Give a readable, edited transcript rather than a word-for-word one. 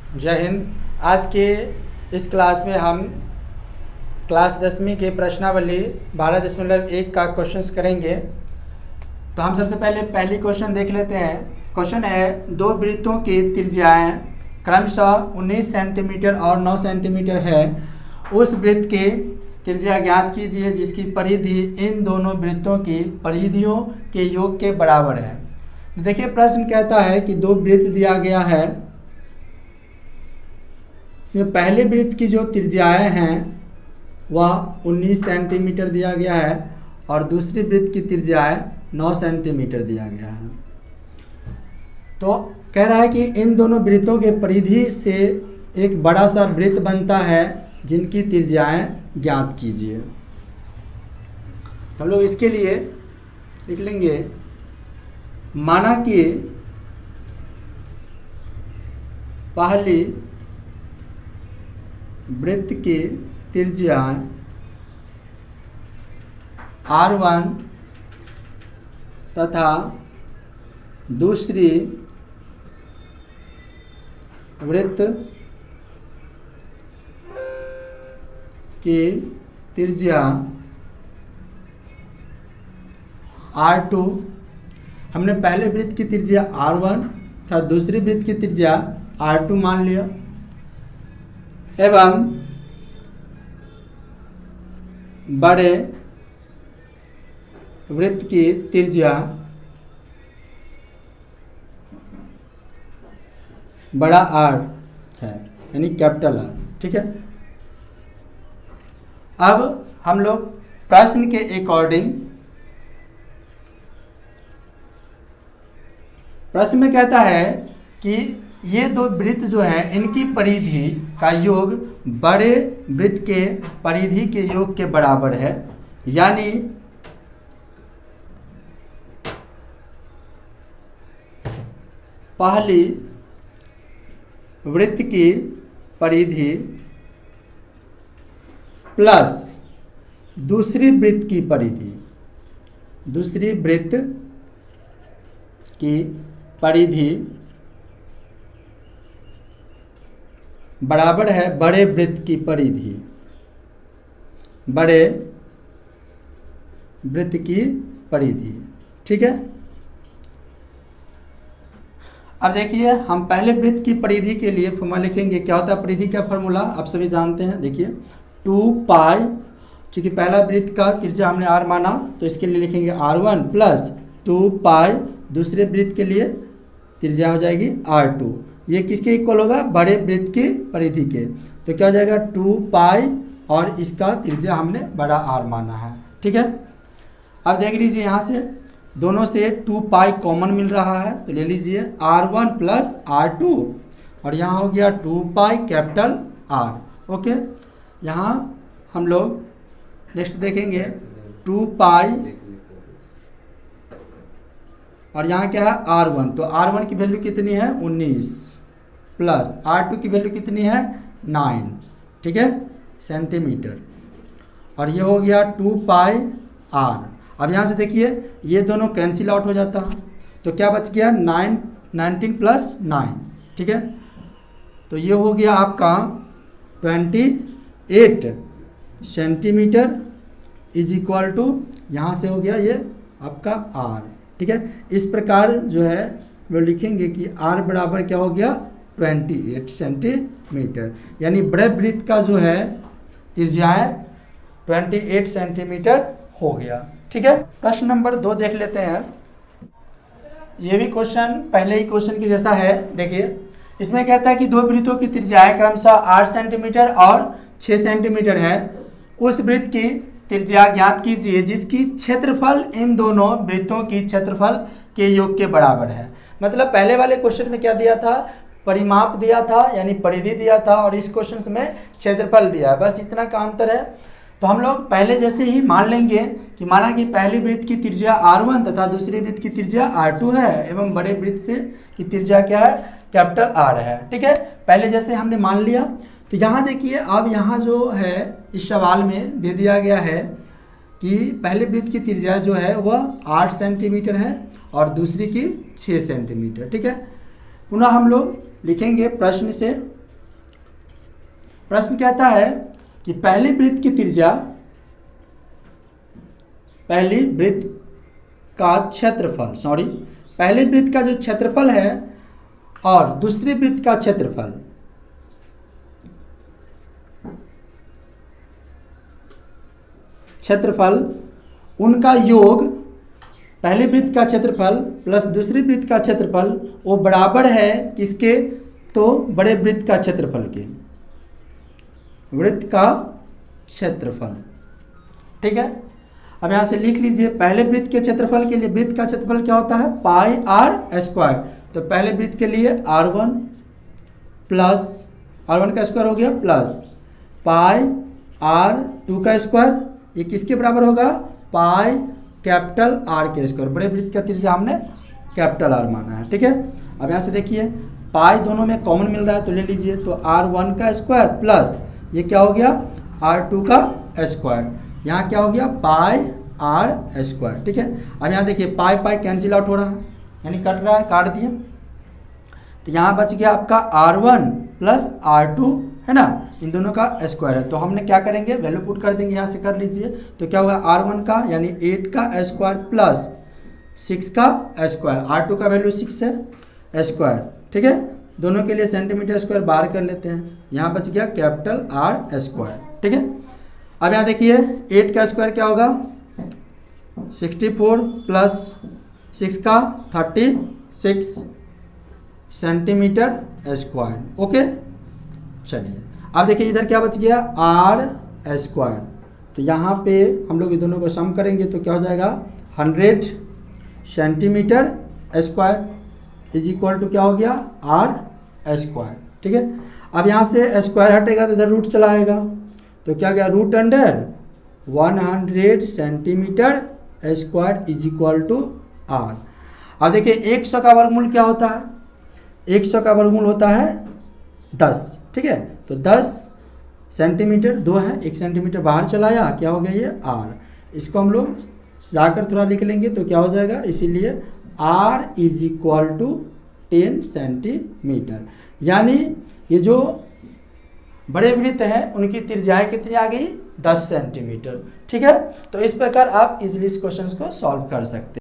जय हिंद। आज के इस क्लास में हम क्लास 10वीं के प्रश्नावली 12.1 का क्वेश्चंस करेंगे। तो हम सबसे पहले पहली क्वेश्चन देख लेते हैं। क्वेश्चन है, दो वृत्तों की त्रिज्याएं क्रमशः 19 सेंटीमीटर और 9 सेंटीमीटर है। उस वृत्त की त्रिज्या ज्ञात कीजिए जिसकी परिधि इन दोनों वृत्तों की परिधियों के योग के बराबर है। तो देखिए, प्रश्न कहता है कि दो वृत्त दिया गया है। इसमें पहले वृत्त की जो त्रिज्याएं हैं वह 19 सेंटीमीटर दिया गया है और दूसरी वृत्त की त्रिज्याएं 9 सेंटीमीटर दिया गया है। तो कह रहा है कि इन दोनों वृत्तों के परिधि से एक बड़ा सा वृत्त बनता है जिनकी त्रिज्याएं ज्ञात कीजिए। तो हम लोग इसके लिए लिख लेंगे, माना कि पहली वृत्त की त्रिज्या R1 तथा दूसरी वृत्त की त्रिज्या R2। हमने पहले वृत्त की त्रिज्या R1 तथा दूसरी वृत्त की त्रिज्या R2 मान लिया एवं बड़े वृत्त की त्रिज्या बड़ा R है, यानी कैपिटल R। ठीक है। अब हम लोग प्रश्न के अकॉर्डिंग, प्रश्न में कहता है कि ये दो वृत्त जो है इनकी परिधि का योग बड़े वृत्त के परिधि के योग के बराबर है, यानी पहली वृत्त की परिधि प्लस दूसरी वृत्त की परिधि, दूसरी वृत्त की परिधि बराबर है बड़े वृत्त की परिधि, बड़े वृत्त की परिधि। ठीक है। अब देखिए, हम पहले वृत्त की परिधि के लिए फॉर्मूला लिखेंगे। क्या होता है परिधि का फॉर्मूला, आप सभी जानते हैं। देखिए 2 पाई, चूँकि पहला वृत्त का त्रिज्या हमने R माना तो इसके लिए लिखेंगे R1 प्लस 2 पाई, दूसरे वृत्त के लिए त्रिज्या हो जाएगी R2। ये किसके इक्वल होगा, बड़े वृत्त की परिधि के। तो क्या हो जाएगा 2 पाई और इसका त्रिज्या हमने बड़ा R माना है। ठीक है। अब देख लीजिए, यहाँ से दोनों से 2 पाई कॉमन मिल रहा है तो ले लीजिए R1 प्लस R2 और यहाँ हो गया 2 पाई कैपिटल R। ओके। यहाँ हम लोग नेक्स्ट देखेंगे 2 पाई और यहाँ क्या है R1, तो R1 की वैल्यू कितनी है 19 प्लस R2 की वैल्यू कितनी है 9। ठीक है, सेंटीमीटर। और ये हो गया 2 पाई R। अब यहाँ से देखिए ये दोनों कैंसिल आउट हो जाता है तो क्या बच गया 19 प्लस 9। ठीक है। तो ये हो गया आपका 28 सेंटीमीटर इज इक्वल टू, यहाँ से हो गया ये आपका R। ठीक है। इस प्रकार जो है वो लिखेंगे कि R बराबर क्या हो गया 28 सेंटीमीटर, यानी बड़े वृत्त का जो है त्रिज्या है 28 सेंटीमीटर हो गया। ठीक है। प्रश्न नंबर 2 देख लेते हैं। ये भी क्वेश्चन पहले ही क्वेश्चन की जैसा है। देखिए, इसमें कहता है कि दो वृत्तों की त्रिज्याएं क्रमशः 8 सेंटीमीटर और 6 सेंटीमीटर है। उस वृत्त की त्रिज्या ज्ञात कीजिए जिसकी क्षेत्रफल इन दोनों वृत्तों की क्षेत्रफल के योग के बराबर है। मतलब पहले वाले क्वेश्चन में क्या दिया था, परिमाप दिया था यानी परिधि दिया था, और इस क्वेश्चन में क्षेत्रफल दिया है। बस इतना का अंतर है। तो हम लोग पहले जैसे ही मान लेंगे कि माना कि पहली वृत्त की त्रिज्या R1 तथा दूसरी वृत्त की त्रिज्या R2 है एवं बड़े वृत्त से की त्रिज्या क्या है कैपिटल R है। ठीक है, पहले जैसे हमने मान लिया। तो यहाँ देखिए, अब यहाँ जो है इस सवाल में दे दिया गया है कि पहले वृत्त की त्रिज्या जो है वह 8 सेंटीमीटर है और दूसरी की 6 सेंटीमीटर। ठीक है, पुनः हम लोग लिखेंगे प्रश्न से प्रश्न कहता है कि पहली वृत्त की त्रिज्या, पहली वृत्त का क्षेत्रफल, पहली वृत्त का जो क्षेत्रफल है और दूसरी वृत्त का क्षेत्रफल उनका योग, पहली वृत्त का क्षेत्रफल प्लस दूसरी वृत्त का क्षेत्रफल वो बराबर है किसके, तो बड़े वृत्त का क्षेत्रफल के, वृत्त का क्षेत्रफल। ठीक है, अब यहाँ से लिख लीजिए पहले वृत्त के क्षेत्रफल के लिए वृत्त का क्षेत्रफल क्या होता है, पाई आर स्क्वायर। तो पहले वृत्त के लिए r1 प्लस r1 का स्क्वायर हो गया प्लस पाई r2 का स्क्वायर, ये किसके बराबर होगा, पाई कैपिटल R के स्क्वायर। बड़े वृत्त का त्रिज्या हमने कैपिटल R माना है। ठीक है, अब यहाँ से देखिए पाई दोनों में कॉमन मिल रहा है तो ले लीजिए, तो r1 का स्क्वायर प्लस ये क्या हो गया r2 का स्क्वायर, यहाँ क्या हो गया पाई r स्क्वायर। ठीक है, अब यहाँ देखिए पाई पाई कैंसिल आउट हो रहा है, यानी कट रहा है, काट दिया, तो यहाँ बच गया आपका r1 प्लस r2 है ना, इन दोनों का स्क्वायर है। तो हमने क्या करेंगे, वैल्यू पुट कर देंगे, यहाँ से कर लीजिए, तो क्या होगा r1 का यानी 8 का स्क्वायर प्लस 6 का स्क्वायर, r2 का वैल्यू 6 है स्क्वायर। ठीक है, दोनों के लिए सेंटीमीटर स्क्वायर बाहर कर लेते हैं, यहाँ बच गया कैपिटल R स्क्वायर। ठीक है, अब यहाँ देखिए 8 का स्क्वायर क्या होगा 64 प्लस 6 का 36 सेंटीमीटर स्क्वायर। ओके, चलिए अब देखिए इधर क्या बच गया R स्क्वायर, तो यहाँ पे हम लोग ये दोनों को सम करेंगे तो क्या हो जाएगा 100 centimetre square is equal to क्या हो गया R स्क्वायर। ठीक है, अब यहाँ से स्क्वायर हटेगा तो इधर रूट चला आएगा, तो क्या गया root under 100 centimetre square is equal to R। अब देखिए 100 का वर्गमूल क्या होता है, 100 का वर्गमूल होता है 10। ठीक है, तो 10 सेंटीमीटर 2 है, 1 सेंटीमीटर बाहर चला आया, क्या हो गया ये R। इसको हम लोग जाकर थोड़ा लिख लेंगे तो क्या हो जाएगा, इसीलिए R is equal to 10 centimetre. यानी ये जो बड़े वृत्त हैं उनकी त्रिज्याएं कितनी आ गई 10 सेंटीमीटर। ठीक है, तो इस प्रकार आप इजीली इस क्वेश्चन को सॉल्व कर सकते हैं।